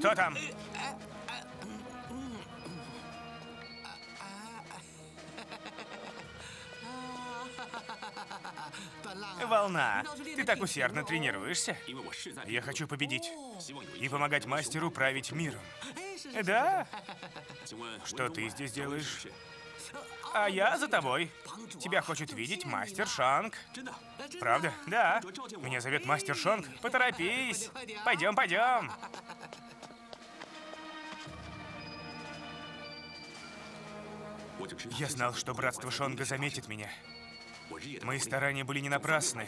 Кто там? Волна, ты так усердно тренируешься. Я хочу победить и помогать мастеру править миром. Да? Что ты здесь делаешь? А я за тобой. Тебя хочет видеть мастер Шанг. Правда? Да. Меня зовет мастер Шанг. Поторопись. Пойдем, пойдем. Я знал, что братство Шонга заметит меня. Мои старания были не напрасны.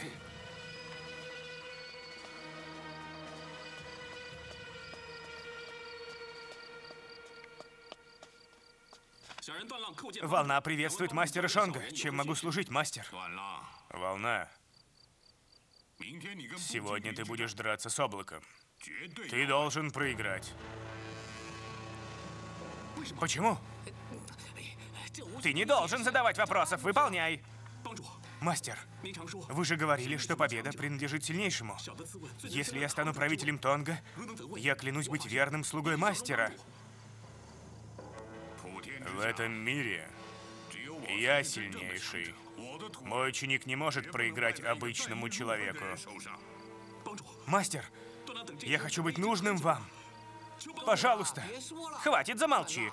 Волна приветствует мастера Шонга. Чем могу служить, мастер? Волна. Сегодня ты будешь драться с облаком. Ты должен проиграть. Почему? Ты не должен задавать вопросов. Выполняй. Мастер, вы же говорили, что победа принадлежит сильнейшему. Если я стану правителем Тонга, я клянусь быть верным слугой мастера. В этом мире я сильнейший. Мой ученик не может проиграть обычному человеку. Мастер, я хочу быть нужным вам. Пожалуйста, хватит, замолчи.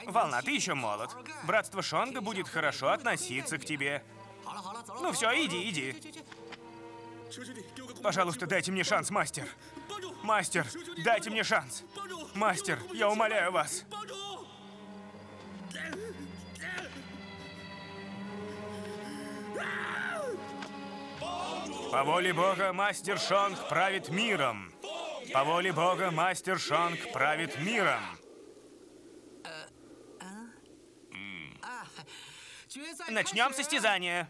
Волна, ты еще молод. Братство Шонга будет хорошо относиться к тебе. Ну все, иди, иди. Пожалуйста, дайте мне шанс, мастер. Мастер, дайте мне шанс. Мастер, я умоляю вас. По воле Бога, мастер Шонг правит миром. По воле Бога, мастер Шонг правит миром. Начнем состязание.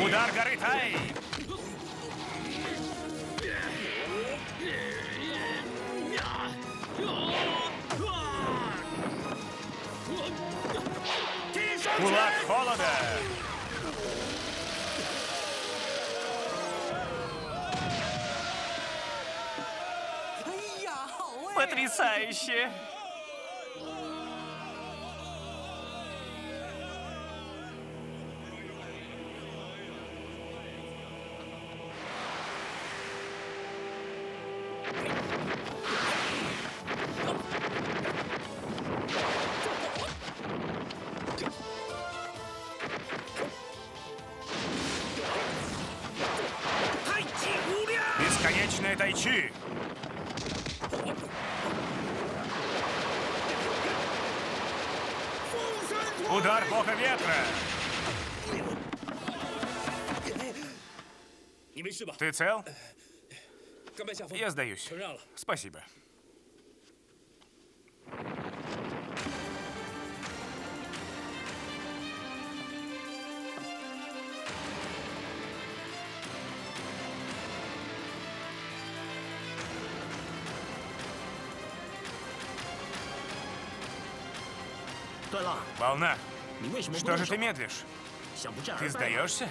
Удар горы Тай! Кулак холода! Потрясающе! Бесконечное тайчи! Удар бога ветра! Ты цел? Я сдаюсь. Спасибо. Волна, что же ты медлишь? Ты сдаешься?